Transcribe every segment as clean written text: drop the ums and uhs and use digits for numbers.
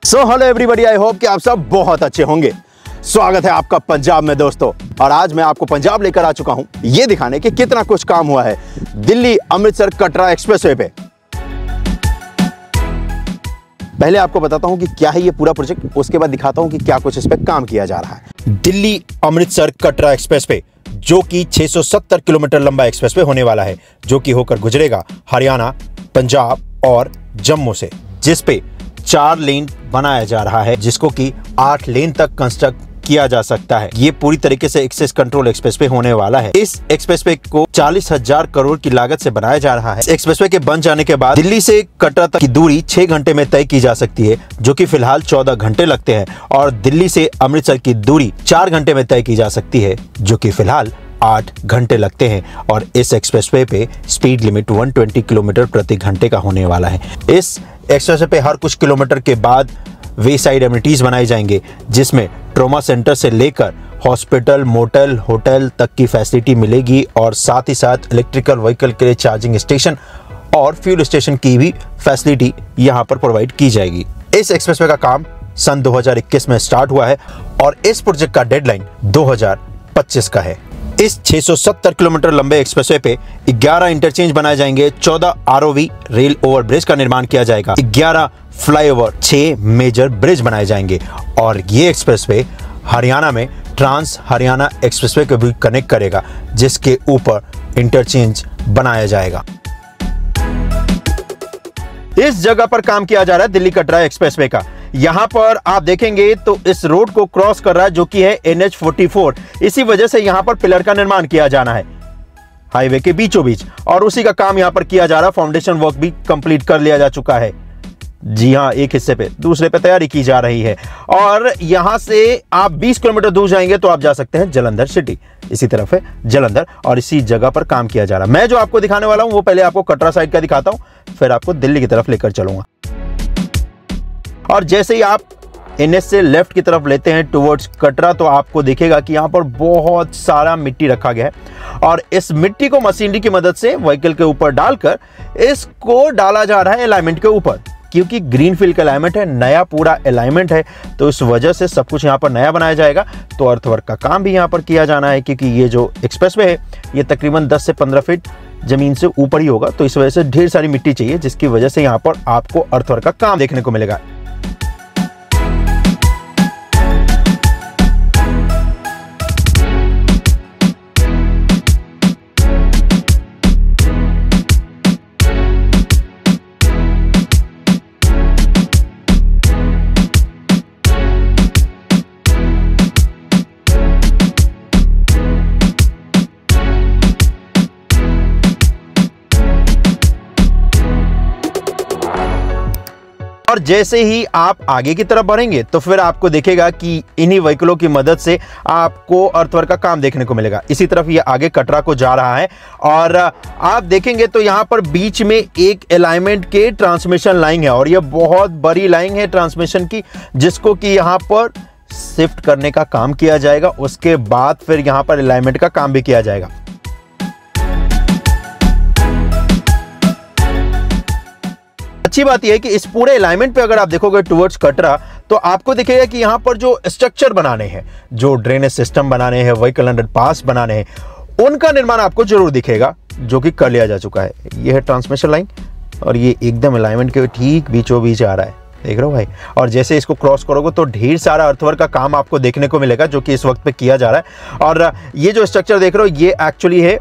So hello everybody, I hope कि आप सब बहुत अच्छे होंगे। स्वागत है आपका पंजाब में दोस्तों। और आज मैं आपको पंजाब लेकर आ चुका हूं ये दिखाने कि कितना कुछ काम हुआ है दिल्ली अमृतसर कटरा एक्सप्रेसवे पे। पहले आपको बताता हूं कि क्या है ये पूरा प्रोजेक्ट, उसके बाद दिखाता हूं कि क्या कुछ इस पे काम किया जा रहा है। दिल्ली अमृतसर कटरा एक्सप्रेसवे जो कि 670 किलोमीटर लंबा एक्सप्रेसवे होने वाला है, जो कि होकर गुजरेगा हरियाणा, पंजाब और जम्मू से, जिस पे 4 लेन बनाया जा रहा है, जिसको कि 8 लेन तक कंस्ट्रक्ट किया जा सकता है। ये पूरी तरीके से एक्सेस कंट्रोल एक्सप्रेसवे होने वाला है। इस एक्सप्रेसवे को 40,000 करोड़ की लागत से बनाया जा रहा है। एक्सप्रेसवे के बन जाने के बाद दिल्ली से कटरा तक की दूरी 6 घंटे में तय की जा सकती है, जो कि फिलहाल 14 घंटे लगते हैं, और दिल्ली से अमृतसर की दूरी 4 घंटे में तय की जा सकती है, जो कि फिलहाल 8 घंटे लगते हैं। और इस एक्सप्रेसवे पे स्पीड लिमिट 120 किलोमीटर प्रति घंटे का होने वाला है। इस एक्सप्रेसवे पे हर कुछ किलोमीटर के बाद वे साइड एमिनिटीज बनाए जाएंगे, जिसमें ट्रॉमा सेंटर से लेकर हॉस्पिटल, मोटेल, होटल तक की फैसिलिटी मिलेगी, और साथ ही साथ इलेक्ट्रिकल व्हीकल के लिए चार्जिंग स्टेशन और फ्यूल स्टेशन की भी फैसिलिटी यहाँ पर प्रोवाइड की जाएगी। इस एक्सप्रेसवे का काम सन 2021 में स्टार्ट हुआ है और इस प्रोजेक्ट का डेडलाइन 2025 का है। इस 670 किलोमीटर लंबे एक्सप्रेसवे पे 11 इंटरचेंज बनाए जाएंगे, 14 आरओवी रेल ओवर ब्रिज का निर्माण किया जाएगा, 11 फ्लाईओवर, 6 मेजर ब्रिज बनाए जाएंगे, और ये एक्सप्रेसवे हरियाणा में ट्रांस हरियाणा एक्सप्रेसवे को भी कनेक्ट करेगा, जिसके ऊपर इंटरचेंज बनाया जाएगा। इस जगह पर काम किया जा रहा है दिल्ली कटरा एक्सप्रेसवे का। यहां पर आप देखेंगे तो इस रोड को क्रॉस कर रहा है, जो कि है NH44। इसी वजह से यहां पर पिलर का निर्माण किया जाना है हाईवे के बीचों बीच, और उसी का काम यहां पर किया जा रहा है। फाउंडेशन वर्क भी कंप्लीट कर लिया जा चुका है। जी हां, एक हिस्से पे, दूसरे पे तैयारी की जा रही है। और यहां से आप 20 किलोमीटर दूर जाएंगे तो आप जा सकते हैं जलंधर सिटी। इसी तरफ है जलंधर, और इसी जगह पर काम किया जा रहा है। मैं जो आपको दिखाने वाला हूं वो पहले आपको कटरा साइड का दिखाता हूं, फिर आपको दिल्ली की तरफ लेकर चलूंगा। और जैसे ही आप NH से लेफ्ट की तरफ लेते हैं टुवर्ड्स कटरा, तो आपको दिखेगा कि यहाँ पर बहुत सारा मिट्टी रखा गया है, और इस मिट्टी को मशीनरी की मदद से व्हीकल के ऊपर डालकर इसको डाला जा रहा है अलाइनमेंट के ऊपर। क्योंकि ग्रीनफील्ड का अलाइनमेंट है, नया पूरा अलाइनमेंट है, तो इस वजह से सब कुछ यहाँ पर नया बनाया जाएगा। तो अर्थवर्क का काम भी यहाँ पर किया जाना है, क्योंकि ये जो एक्सप्रेसवे है ये तकरीबन 10 से 15 फीट जमीन से ऊपर ही होगा, तो इस वजह से ढेर सारी मिट्टी चाहिए, जिसकी वजह से यहाँ पर आपको अर्थवर्क का काम देखने को मिलेगा। और जैसे ही आप आगे की तरफ बढ़ेंगे तो फिर आपको दिखेगा कि इन्हीं व्हीकलों की मदद से आपको अर्थवर्क का काम देखने को मिलेगा। इसी तरफ ये आगे कटरा को जा रहा है, और आप देखेंगे तो यहाँ पर बीच में एक अलाइनमेंट के ट्रांसमिशन लाइन है, और ये बहुत बड़ी लाइन है ट्रांसमिशन की, जिसको कि यहाँ पर शिफ्ट करने का काम किया जाएगा। उसके बाद फिर यहाँ पर अलाइनमेंट का काम भी किया जाएगा। अच्छी बात यह है कि इस पूरे अलाइनमेंट पे अगर आप देखोगे टुवर्ड्स कटरा, तो आपको दिखेगा कि यहाँ पर जो स्ट्रक्चर बनाने हैं, जो ड्रेनेज सिस्टम बनाने हैं, व्हीकल अंडरपास बनाने हैं, उनका निर्माण आपको जरूर दिखेगा, जो कि कर लिया जा चुका है। ये है ट्रांसमिशन लाइन, और ये एकदम अलाइनमेंट के ठीक बीचों बीच आ रहा है, देख रहे हो भाई। और जैसे इसको क्रॉस करोगे तो ढेर सारा अर्थवर्क का काम आपको देखने को मिलेगा, जो कि इस वक्त पे किया जा रहा है। और ये जो स्ट्रक्चर देख रहे हो ये एक्चुअली है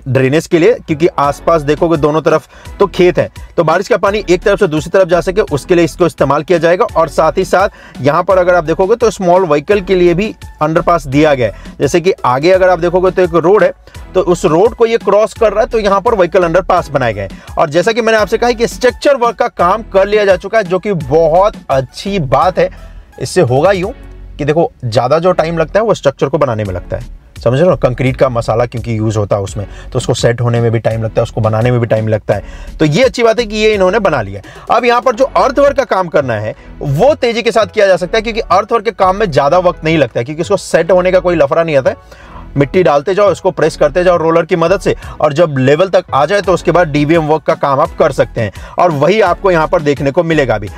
ड्रेनेज के लिए, क्योंकि आसपास देखोगे दोनों तरफ तो खेत है, तो बारिश का पानी एक तरफ से दूसरी तरफ जा सके उसके लिए इसको इस्तेमाल किया जाएगा। और साथ ही साथ यहाँ पर अगर आप देखोगे तो स्मॉल व्हीकल के लिए भी अंडरपास दिया गया है। जैसे कि आगे अगर आप देखोगे तो एक रोड है, तो उस रोड को ये क्रॉस कर रहा है, तो यहाँ पर व्हीकल अंडरपास बनाए गए। और जैसा कि मैंने आपसे कहा कि स्ट्रक्चर वर्क का काम कर लिया जा चुका है, जो कि बहुत अच्छी बात है। इससे होगा यूं कि देखो, ज्यादा जो टाइम लगता है वो स्ट्रक्चर को बनाने में लगता है, समझ रहे हो। कंक्रीट का मसाला क्योंकि यूज होता है उसमें, तो उसको सेट होने में भी टाइम लगता है, उसको बनाने में भी टाइम लगता है। तो ये अच्छी बात है कि ये इन्होंने बना लिया। अब यहाँ पर जो अर्थवर्क का काम करना है वो तेजी के साथ किया जा सकता है, क्योंकि अर्थवर्क के काम में ज्यादा वक्त नहीं लगता है, क्योंकि उसको सेट होने का कोई लफड़ा नहीं आता है। मिट्टी डालते जाओ, इसको प्रेस करते जाओ रोलर की मदद से, और जब लेवल तक आ जाए तो उसके बाद डीवीएम वर्क का काम आप कर सकते हैं, और वही आपको यहाँ पर देखने को मिलेगा भी।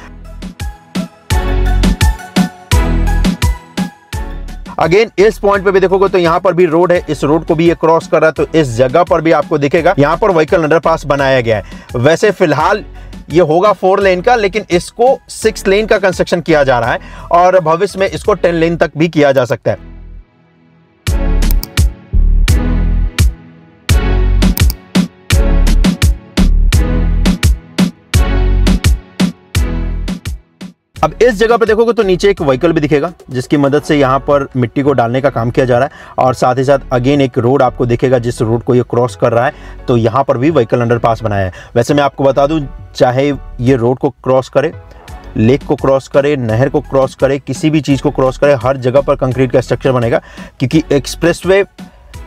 अगेन इस पॉइंट पे भी देखोगे तो यहाँ पर भी रोड है, इस रोड को भी ये क्रॉस कर रहा है, तो इस जगह पर भी आपको दिखेगा यहाँ पर व्हीकल अंडरपास बनाया गया है। वैसे फिलहाल ये होगा 4 लेन का, लेकिन इसको 6 लेन का कंस्ट्रक्शन किया जा रहा है और भविष्य में इसको 10 लेन तक भी किया जा सकता है। अब इस जगह पे देखोगे तो नीचे एक व्हीकल भी दिखेगा जिसकी मदद से यहाँ पर मिट्टी को डालने का काम किया जा रहा है और साथ ही साथ अगेन एक रोड आपको दिखेगा जिस रोड को ये क्रॉस कर रहा है, तो यहाँ पर भी व्हीकल अंडरपास बनाया है। वैसे मैं आपको बता दूं, चाहे ये रोड को क्रॉस करे, लेक को क्रॉस करे, नहर को क्रॉस करे, किसी भी चीज़ को क्रॉस करे, हर जगह पर कंक्रीट का स्ट्रक्चर बनेगा क्योंकि एक्सप्रेसवे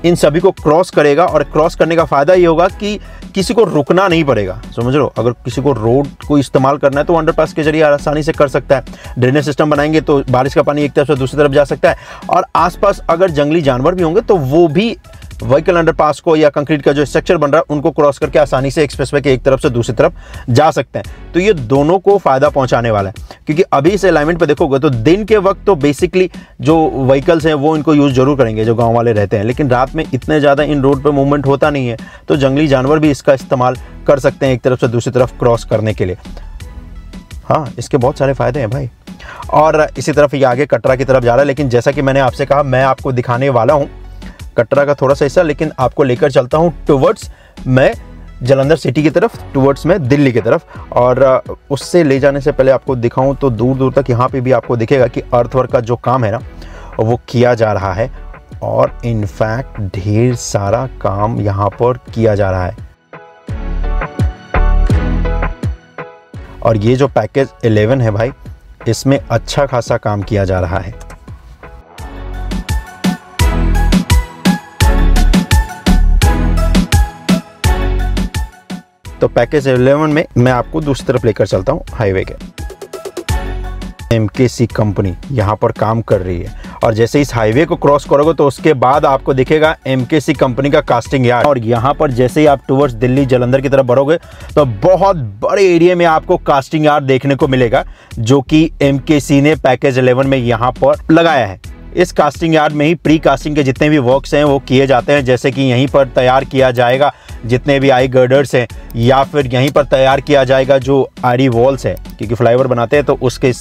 इन सभी को क्रॉस करेगा और क्रॉस करने का फ़ायदा ये होगा कि किसी को रुकना नहीं पड़ेगा। समझ लो, अगर किसी को रोड को इस्तेमाल करना है तो अंडरपास के जरिए आसानी से कर सकता है। ड्रेनेज सिस्टम बनाएंगे तो बारिश का पानी एक तरफ से दूसरी तरफ जा सकता है और आसपास अगर जंगली जानवर भी होंगे तो वो भी व्हीकल अंडरपास को या कंक्रीट का जो स्ट्रक्चर बन रहा है उनको क्रॉस करके आसानी से एक्सप्रेसवे के एक तरफ से दूसरी तरफ जा सकते हैं। तो ये दोनों को फायदा पहुंचाने वाला है क्योंकि अभी इस अलाइनमेंट पे देखोगे तो दिन के वक्त तो बेसिकली जो व्हीकल्स हैं वो इनको यूज़ जरूर करेंगे जो गांव वाले रहते हैं, लेकिन रात में इतने ज़्यादा इन रोड पर मूवमेंट होता नहीं है, तो जंगली जानवर भी इसका इस्तेमाल कर सकते हैं एक तरफ से दूसरी तरफ क्रॉस करने के लिए। हाँ, इसके बहुत सारे फ़ायदे हैं भाई। और इसी तरफ ये आगे कटरा की तरफ जा रहा है, लेकिन जैसा कि मैंने आपसे कहा मैं आपको दिखाने वाला हूँ कटरा का थोड़ा सा हिस्सा, लेकिन आपको लेकर चलता हूँ टुवर्ड्स मैं जालंधर सिटी की तरफ, टुवर्ड्स में दिल्ली की तरफ। और उससे ले जाने से पहले आपको दिखाऊं तो दूर दूर तक यहाँ पे भी आपको दिखेगा कि अर्थवर्क का जो काम है ना वो किया जा रहा है और इनफैक्ट ढेर सारा काम यहाँ पर किया जा रहा है। और ये जो पैकेज 11 है भाई, इसमें अच्छा खासा काम किया जा रहा है। तो पैकेज 11 में मैं आपको दूसरी तरफ लेकर चलता हूँ हाईवे के। एमकेसी कंपनी यहाँ पर काम कर रही है और जैसे इस हाईवे को क्रॉस करोगे तो उसके बाद आपको दिखेगा एमकेसी कंपनी का कास्टिंग यार्ड। और यहाँ पर जैसे ही आप टुवर्ड्स दिल्ली जालंधर की तरफ बढ़ोगे तो बहुत बड़े एरिया में आपको कास्टिंग यार्ड देखने को मिलेगा जो कि एमकेसी ने पैकेज 11 में यहाँ पर लगाया है। इस कास्टिंग यार्ड में ही प्री कास्टिंग के जितने भी वर्क्स हैं वो किए जाते हैं, जैसे कि यहीं पर तैयार किया जाएगा जितने भी आई गर्डर्स हैं या फिर यहीं पर तैयार किया जाएगा जो आरी वॉल्स है, क्योंकि फ्लाईओवर बनाते हैं तो उसके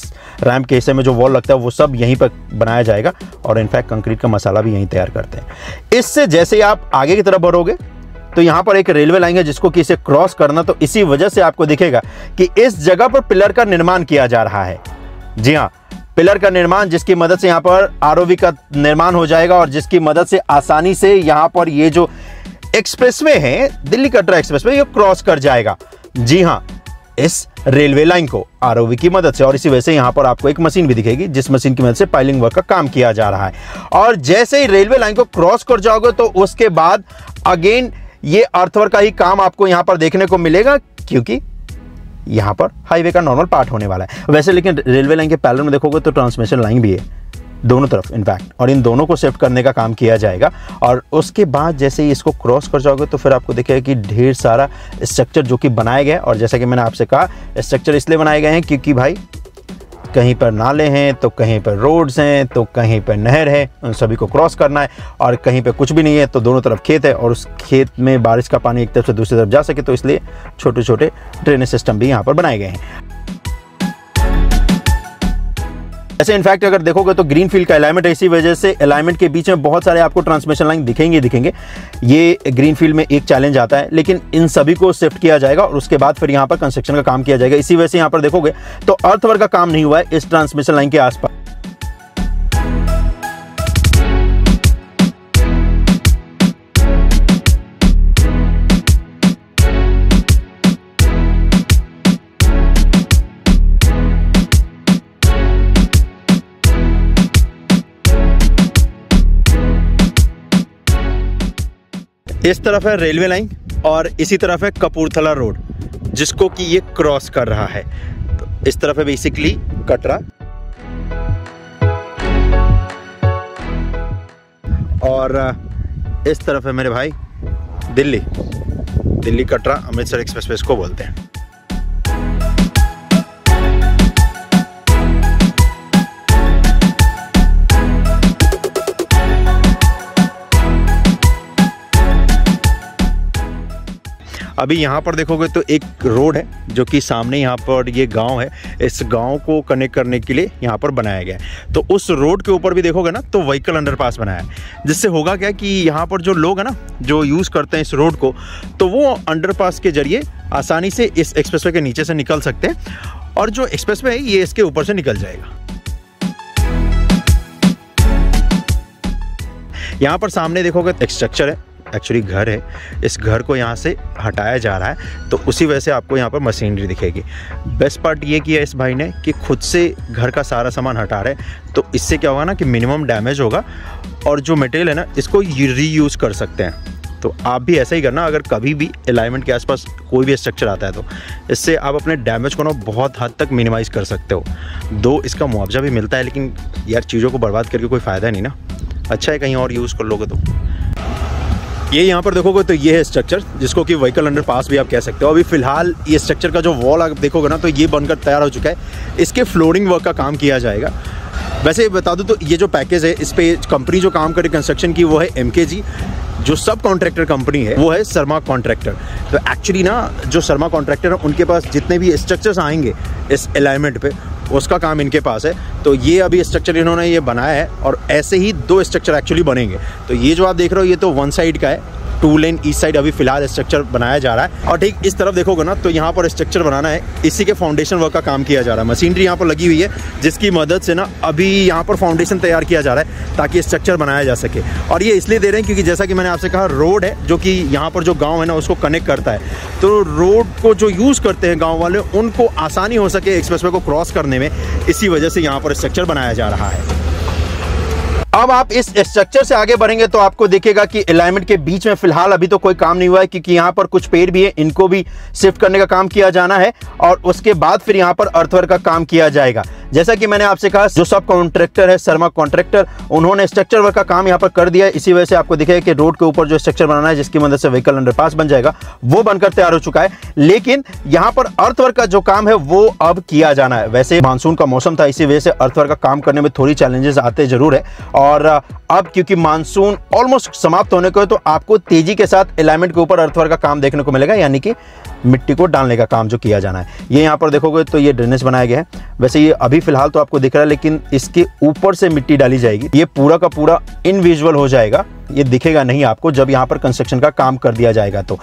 रैम्प के हिस्से में जो वॉल लगता है वो सब यहीं पर बनाया जाएगा और इनफैक्ट कंक्रीट का मसाला भी यहीं तैयार करते हैं। इससे जैसे आप आगे की तरफ बढ़ोगे तो यहाँ पर एक रेलवे लाइन है जिसको कि इसे क्रॉस करना, तो इसी वजह से आपको दिखेगा कि इस जगह पर पिलर का निर्माण किया जा रहा है। जी हाँ, पिलर का निर्माण जिसकी मदद से यहाँ पर आरओवी का निर्माण हो जाएगा और जिसकी मदद से आसानी से यहाँ पर ये जो एक्सप्रेसवे है दिल्ली कटरा एक्सप्रेसवे ये क्रॉस कर जाएगा। जी हाँ, इस रेलवे लाइन को आरओवी की मदद से। और इसी वजह से यहाँ पर आपको एक मशीन भी दिखेगी जिस मशीन की मदद से पाइलिंग वर्क का काम किया जा रहा है। और जैसे ही रेलवे लाइन को क्रॉस कर जाओगे तो उसके बाद अगेन ये अर्थवर्क का ही काम आपको यहाँ पर देखने को मिलेगा क्योंकि यहाँ पर हाईवे का नॉर्मल पार्ट होने वाला है। वैसे लेकिन रेलवे लाइन के पैरेलल में देखोगे तो ट्रांसमिशन लाइन भी है दोनों तरफ इनफैक्ट, और इन दोनों को शिफ्ट करने का काम किया जाएगा। और उसके बाद जैसे ही इसको क्रॉस कर जाओगे तो फिर आपको दिखेगा कि ढेर सारा स्ट्रक्चर जो कि बनाए गए, और जैसा कि मैंने आपसे कहा स्ट्रक्चर इसलिए बनाए गए हैं क्योंकि भाई कहीं पर नाले हैं तो कहीं पर रोड्स हैं तो कहीं पर नहर है, उन सभी को क्रॉस करना है। और कहीं पे कुछ भी नहीं है तो दोनों तरफ खेत है और उस खेत में बारिश का पानी एक तरफ से दूसरी तरफ जा सके, तो इसलिए छोटे छोटे ड्रेनेज सिस्टम भी यहाँ पर बनाए गए हैं। ऐसे इनफैक्ट अगर देखोगे तो ग्रीन फील्ड का अलाइनमेंट है, इसी वजह से अलाइनमेंट के बीच में बहुत सारे आपको ट्रांसमिशन लाइन दिखेंगे। ये ग्रीन फील्ड में एक चैलेंज आता है, लेकिन इन सभी को शिफ्ट किया जाएगा और उसके बाद फिर यहाँ पर कंस्ट्रक्शन का काम किया जाएगा। इसी वजह से यहाँ पर देखोगे तो अर्थवर्क का काम नहीं हुआ है इस ट्रांसमिशन लाइन के आसपास। इस तरफ है रेलवे लाइन और इसी तरफ है कपूरथला रोड जिसको कि ये क्रॉस कर रहा है। तो इस तरफ है बेसिकली कटरा और इस तरफ है मेरे भाई दिल्ली कटरा अमृतसर एक्सप्रेसवे को बोलते हैं। अभी यहाँ पर देखोगे तो एक रोड है जो कि सामने यहाँ पर ये गांव है, इस गांव को कनेक्ट करने के लिए यहाँ पर बनाया गया है। तो उस रोड के ऊपर भी देखोगे ना तो व्हीकल अंडरपास बनाया है, जिससे होगा क्या कि यहाँ पर जो लोग हैं ना जो यूज़ करते हैं इस रोड को, तो वो अंडरपास के जरिए आसानी से इस एक्सप्रेसवे के नीचे से निकल सकते हैं और जो एक्सप्रेसवे है ये इसके ऊपर से निकल जाएगा। यहाँ पर सामने देखोगे एक स्ट्रक्चर है, एक्चुअली घर है, इस घर को यहाँ से हटाया जा रहा है, तो उसी वजह से आपको यहाँ पर मशीनरी दिखेगी। बेस्ट पार्ट ये किया इस भाई ने कि खुद से घर का सारा सामान हटा रहे हैं, तो इससे क्या होगा ना कि मिनिमम डैमेज होगा और जो मटेरियल है ना इसको रीयूज़ कर सकते हैं। तो आप भी ऐसा ही करना, अगर कभी भी अलाइनमेंट के आसपास कोई भी स्ट्रक्चर आता है तो इससे आप अपने डैमेज को ना बहुत हद तक मिनिमाइज़ कर सकते हो। दो इसका मुआवजा भी मिलता है, लेकिन यार चीज़ों को बर्बाद करके कोई फ़ायदा नहीं ना, अच्छा है कहीं और यूज़ कर लोगे तो। ये यहाँ पर देखोगे तो ये है स्ट्रक्चर जिसको कि व्हीकल अंडरपास भी आप कह सकते हो। अभी फिलहाल ये स्ट्रक्चर का जो वॉल आप देखोगे ना तो ये बनकर तैयार हो चुका है, इसके फ्लोरिंग वर्क का काम किया जाएगा। वैसे बता दूं तो ये जो पैकेज है इस पे कंपनी जो काम करे कंस्ट्रक्शन की वो है MKG, जो सब कॉन्ट्रैक्टर कंपनी है वो है शर्मा कॉन्ट्रैक्टर। तो एक्चुअली ना जो शर्मा कॉन्ट्रैक्टर है उनके पास जितने भी स्ट्रक्चर्स आएंगे इस अलाइनमेंट पे उसका काम इनके पास है। तो ये अभी स्ट्रक्चर इन्होंने ये बनाया है और ऐसे ही 2 स्ट्रक्चर एक्चुअली बनेंगे। तो ये जो आप देख रहे हो ये तो 1 साइड का है, 2 लेन ईस्ट साइड अभी फिलहाल स्ट्रक्चर बनाया जा रहा है। और ठीक इस तरफ देखोगे ना तो यहाँ पर स्ट्रक्चर बनाना है, इसी के फाउंडेशन वर्क का काम किया जा रहा है। मशीनरी यहाँ पर लगी हुई है जिसकी मदद से ना अभी यहाँ पर फाउंडेशन तैयार किया जा रहा है ताकि स्ट्रक्चर बनाया जा सके। और ये इसलिए दे रहे हैं क्योंकि जैसा कि मैंने आपसे कहा रोड है जो कि यहाँ पर जो गाँव है ना उसको कनेक्ट करता है, तो रोड को जो यूज़ करते हैं गाँव वाले उनको आसानी हो सके एक्सप्रेसवे को क्रॉस करने में, इसी वजह से यहाँ पर स्ट्रक्चर बनाया जा रहा है। अब आप इस स्ट्रक्चर से आगे बढ़ेंगे तो आपको दिखेगा कि अलाइनमेंट के बीच में फिलहाल अभी तो कोई काम नहीं हुआ है, क्योंकि यहाँ पर कुछ पेड़ भी है, इनको भी शिफ्ट करने का काम किया जाना है और उसके बाद फिर यहाँ पर अर्थवर्क का काम किया जाएगा। जैसा कि मैंने आपसे कहा जो सब कॉन्ट्रैक्टर है शर्मा कॉन्ट्रैक्टर, उन्होंने स्ट्रक्चर वर्क का काम यहाँ पर कर दिया है। इसी वजह से आपको दिखेगा कि रोड के ऊपर जो स्ट्रक्चर बनाना है जिसकी मदद से व्हीकल अंडरपास बन जाएगा वो बनकर तैयार हो चुका है, लेकिन यहाँ पर अर्थवर्क का जो काम है वो अब किया जाना है। वैसे मानसून का मौसम था, इसी वजह से अर्थवर्क का काम करने में थोड़ी चैलेंजेस आते जरूर है, और अब क्योंकि मानसून ऑलमोस्ट समाप्त होने को है तो आपको तेजी के साथ अलाइनमेंट के ऊपर अर्थवर्क का काम देखने को मिलेगा, यानी कि मिट्टी को डालने का काम जो किया जाना है। ये यहाँ पर देखोगे तो ये ड्रेनेज बनाया गया है। वैसे ये अभी फिलहाल तो आपको दिख रहा है, लेकिन इसके ऊपर से मिट्टी डाली जाएगी। ये पूरा का पूरा इनविजुअल हो जाएगा, ये दिखेगा नहीं आपको जब यहाँ पर कंस्ट्रक्शन का काम कर दिया जाएगा। तो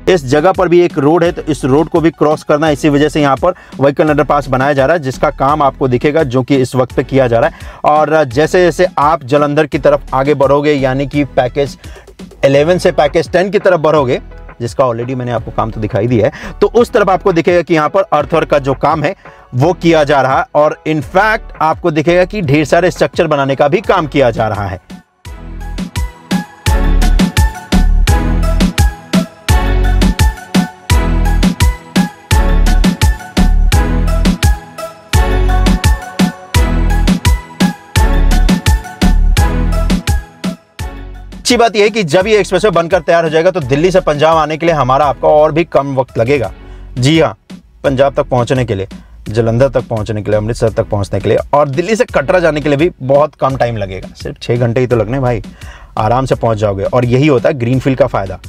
इस जगह पर भी एक रोड है, तो इस रोड को भी क्रॉस करना है, इसी वजह से यहाँ पर व्हीकल अंडरपास बनाया जा रहा है, जिसका काम आपको दिखेगा जो कि इस वक्त पे किया जा रहा है। और जैसे जैसे आप जालंधर की तरफ आगे बढ़ोगे, यानी कि पैकेज 11 से पैकेज 10 की तरफ बढ़ोगे, जिसका ऑलरेडी मैंने आपको काम तो दिखाई दिया है, तो उस तरफ आपको दिखेगा कि यहाँ पर अर्थवर्क का जो काम है वो किया जा रहा है। और इनफैक्ट आपको दिखेगा कि ढेर सारे स्ट्रक्चर बनाने का भी काम किया जा रहा है। अच्छी बात यह है कि जब ये एक्सप्रेसवे बनकर तैयार हो जाएगा तो दिल्ली से पंजाब आने के लिए हमारा आपका और भी कम वक्त लगेगा। जी हाँ, पंजाब तक पहुंचने के लिए, जालंधर तक पहुंचने के लिए, अमृतसर तक पहुंचने के लिए, और दिल्ली से कटरा जाने के लिए भी बहुत कम टाइम लगेगा। सिर्फ 6 घंटे ही तो लगने भाई, आराम से पहुंच जाओगे। और यही होता है ग्रीनफील्ड का फ़ायदा,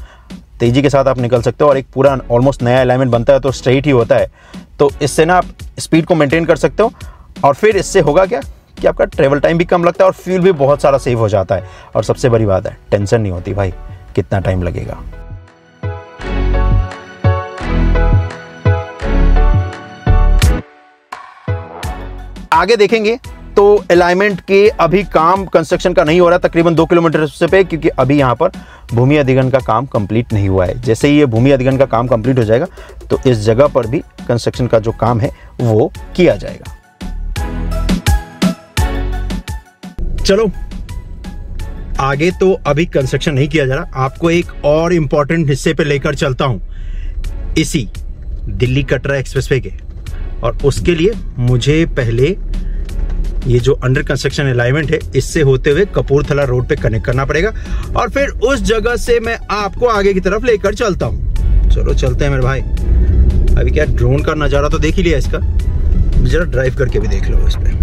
तेज़ी के साथ आप निकल सकते हो और एक पूरा ऑलमोस्ट नया अलाइनमेंट बनता है तो स्ट्रेट ही होता है, तो इससे ना आप स्पीड को मेंटेन कर सकते हो। और फिर इससे होगा क्या कि आपका ट्रेवल टाइम भी कम लगता है और फ्यूल भी बहुत सारा सेव हो जाता है। और सबसे बड़ी बात है, टेंशन नहीं होती भाई कितना टाइम लगेगा। आगे देखेंगे तो अलाइनमेंट के अभी काम कंस्ट्रक्शन का नहीं हो रहा तकरीबन 2 किलोमीटर से पे, क्योंकि अभी यहाँ पर भूमि अधिग्रहण का काम कंप्लीट नहीं हुआ है। जैसे ही ये भूमि अधिग्रहण का काम कंप्लीट हो जाएगा तो इस जगह पर भी कंस्ट्रक्शन का जो काम है वो किया जाएगा। चलो आगे तो अभी कंस्ट्रक्शन नहीं किया जा रहा, आपको एक और इंपॉर्टेंट हिस्से पे लेकर चलता हूं, इसी दिल्ली कटरा एक्सप्रेसवे के। और उसके लिए मुझे पहले ये जो अंडर कंस्ट्रक्शन अलाइनमेंट है इससे होते हुए कपूरथला रोड पे कनेक्ट करना पड़ेगा और फिर उस जगह से मैं आपको आगे की तरफ लेकर चलता हूँ। चलो चलते हैं मेरे भाई। अभी क्या ड्रोन का नजारा तो देख ही लिया, इसका जरा ड्राइव करके भी देख लो इस पे।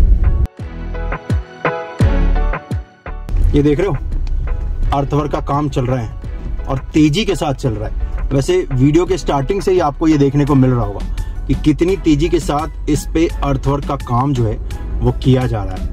ये देख रहे हो अर्थवर्क का काम चल रहा है और तेजी के साथ चल रहा है। वैसे वीडियो के स्टार्टिंग से ही आपको ये देखने को मिल रहा होगा कि कितनी तेजी के साथ इस पे अर्थवर्क का काम जो है वो किया जा रहा है।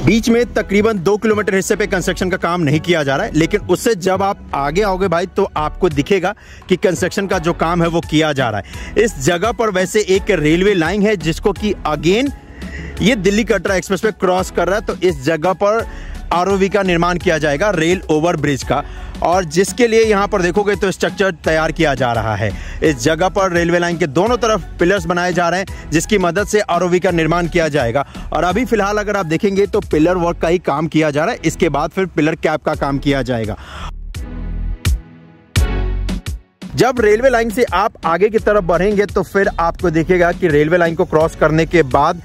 बीच में तकरीबन 2 किलोमीटर हिस्से पे कंस्ट्रक्शन का काम नहीं किया जा रहा है, लेकिन उससे जब आप आगे आओगे भाई तो आपको दिखेगा कि कंस्ट्रक्शन का जो काम है वो किया जा रहा है। इस जगह पर वैसे एक रेलवे लाइन है जिसको कि अगेन ये दिल्ली कटरा एक्सप्रेस पे क्रॉस कर रहा है। तो इस जगह पर आरओवी का निर्माण किया जाएगा, रेल ओवर ब्रिज का, और जिसके लिए यहाँ पर देखोगे तो स्ट्रक्चर तैयार किया जा रहा है। इस जगह पर रेलवे लाइन के दोनों तरफ पिलर्स बनाए जा रहे हैं जिसकी मदद से आरओवी का निर्माण किया जाएगा। और अभी फिलहाल अगर आप देखेंगे तो पिलर वर्क का ही काम किया जा रहा है, इसके बाद फिर पिलर कैप का काम किया जाएगा। जब रेलवे लाइन से आप आगे की तरफ बढ़ेंगे तो फिर आपको दिखेगा कि रेलवे लाइन को क्रॉस करने के बाद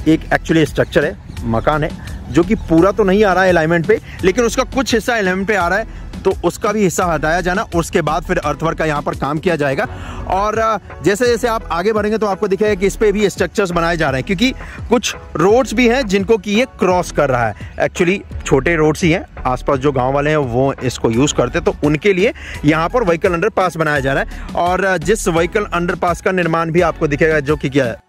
एक एक्चुअली स्ट्रक्चर है, मकान है, जो कि पूरा तो नहीं आ रहा है अलाइनमेंट पे, लेकिन उसका कुछ हिस्सा अलाइनमेंट पे आ रहा है, तो उसका भी हिस्सा हटाया जाना, उसके बाद फिर अर्थवर्क का यहाँ पर काम किया जाएगा। और जैसे जैसे आप आगे बढ़ेंगे तो आपको दिखेगा कि इस पे भी स्ट्रक्चर्स बनाए जा रहे हैं, क्योंकि कुछ रोड्स भी हैं जिनको कि ये क्रॉस कर रहा है। एक्चुअली छोटे रोड्स ही हैं, आसपास जो गांव वाले हैं वो इसको यूज करते हैं, तो उनके लिए यहाँ पर व्हीकल अंडरपास बनाया जा रहा है। और जिस व्हीकल अंडरपास का निर्माण भी आपको दिखेगा जो कि क्या है,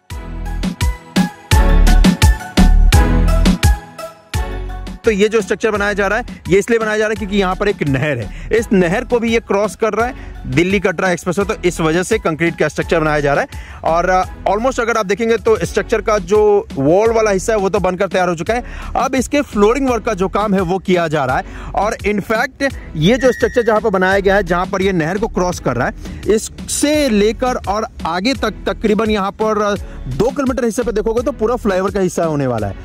तो ये जो स्ट्रक्चर बनाया जा रहा है ये इसलिए बनाया जा रहा है क्योंकि यहाँ पर एक नहर है, इस नहर को भी ये क्रॉस कर रहा है दिल्ली कटरा एक्सप्रेस, तो इस वजह से कंक्रीट का स्ट्रक्चर बनाया जा रहा है। और ऑलमोस्ट अगर आप देखेंगे तो स्ट्रक्चर का जो वॉल वाला हिस्सा है वो तो बनकर तैयार हो चुका है, अब इसके फ्लोरिंग वर्क का जो काम है वो किया जा रहा है। और इनफैक्ट ये जो स्ट्रक्चर जहाँ पर बनाया गया है, जहाँ पर ये नहर को क्रॉस कर रहा है, इससे लेकर और आगे तक तकरीबन यहाँ पर 2 किलोमीटर हिस्से पे देखोगे तो पूरा फ्लाईओवर का हिस्सा होने वाला है।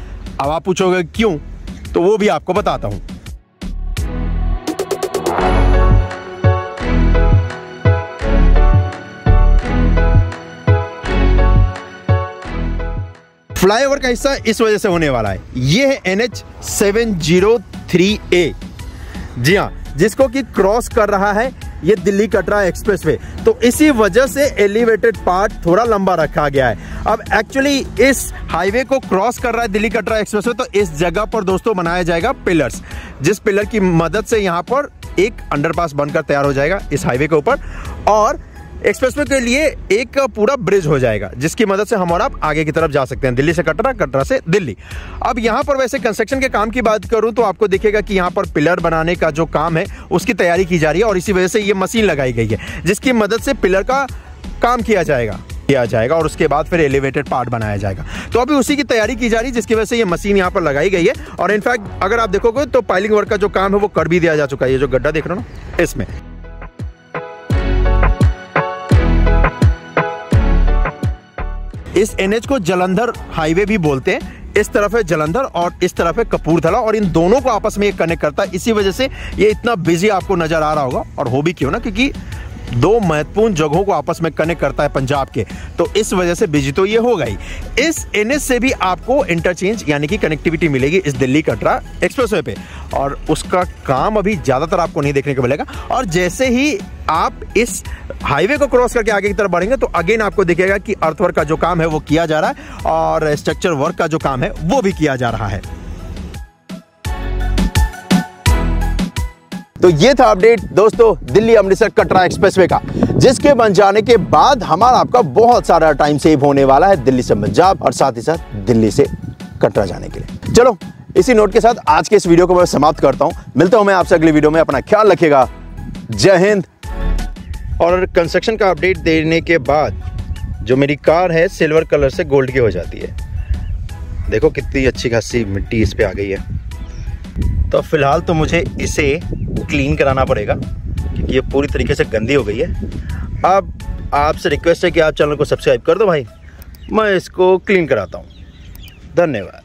अब आप पूछोगे क्यों, तो वो भी आपको बताता हूं। फ्लाईओवर का हिस्सा इस वजह से होने वाला है, ये है NH 703A, जी हां, जिसको कि क्रॉस कर रहा है ये दिल्ली कटरा एक्सप्रेसवे, तो इसी वजह से एलिवेटेड पार्ट थोड़ा लंबा रखा गया है। अब एक्चुअली इस हाईवे को क्रॉस कर रहा है दिल्ली कटरा एक्सप्रेसवे, तो इस जगह पर दोस्तों बनाया जाएगा पिलर्स, जिस पिलर की मदद से यहाँ पर एक अंडरपास बनकर तैयार हो जाएगा इस हाईवे के ऊपर, और एक्सप्रेसवे के लिए एक पूरा ब्रिज हो जाएगा जिसकी मदद से हम और आप आगे की तरफ जा सकते हैं, दिल्ली से कटरा, कटरा से दिल्ली। अब यहाँ पर वैसे कंस्ट्रक्शन के काम की बात करूं तो आपको दिखेगा कि यहाँ पर पिलर बनाने का जो काम है उसकी तैयारी की जा रही है, और इसी वजह से ये मशीन लगाई गई है जिसकी मदद से पिलर का काम किया जाएगा और उसके बाद फिर एलिवेटेड पार्ट बनाया जाएगा। तो अभी उसी की तैयारी की जा रही है जिसकी वजह से ये मशीन यहाँ पर लगाई गई है। और इनफैक्ट अगर आप देखोगे तो पाइलिंग वर्क का जो काम है वो कर भी दिया जा चुका है, ये जो गड्ढा देख रहे हो ना इसमें। इस NH को जलंधर हाईवे भी बोलते हैं, इस तरफ है जलंधर और इस तरफ है कपूरथला, और इन दोनों को आपस में ये कनेक्ट करता है, इसी वजह से ये इतना बिजी आपको नजर आ रहा होगा। और हो भी क्यों ना, क्योंकि 2 महत्वपूर्ण जगहों को आपस में कनेक्ट करता है पंजाब के, तो इस वजह से बिजी तो ये होगा ही। इस NH से भी आपको इंटरचेंज यानी कि कनेक्टिविटी मिलेगी इस दिल्ली कटरा एक्सप्रेसवे पे, और उसका काम अभी ज्यादातर आपको नहीं देखने को मिलेगा। और जैसे ही आप इस हाईवे को क्रॉस करके आगे की तरफ बढ़ेंगे तो अगेन आपको दिखेगा कि अर्थवर्क का जो काम है वो किया जा रहा है और स्ट्रक्चर वर्क का जो काम है वो भी किया जा रहा है। तो ये था अपडेट दोस्तों दिल्ली अमृतसर कटरा एक्सप्रेसवे का, जिसके बन जाने के बाद हमारा आपका बहुत सारा टाइम सेव होने वाला है दिल्ली से पंजाब और साथ ही साथ दिल्ली से कटरा जाने के लिए। चलो इसी नोट के साथ आज के इस वीडियो को मैं समाप्त करता हूं। मिलता हूं मैं आपसे अगली वीडियो में। अपना ख्याल रखिएगा। जय हिंद। और कंस्ट्रक्शन का अपडेट देने के बाद जो मेरी कार है सिल्वर कलर से गोल्ड की हो जाती है। देखो कितनी अच्छी खासी मिट्टी इस पे आ गई है। तो फिलहाल तो मुझे इसे क्लीन कराना पड़ेगा क्योंकि ये पूरी तरीके से गंदी हो गई है। अब आपसे रिक्वेस्ट है कि आप चैनल को सब्सक्राइब कर दो भाई, मैं इसको क्लीन कराता हूँ। धन्यवाद।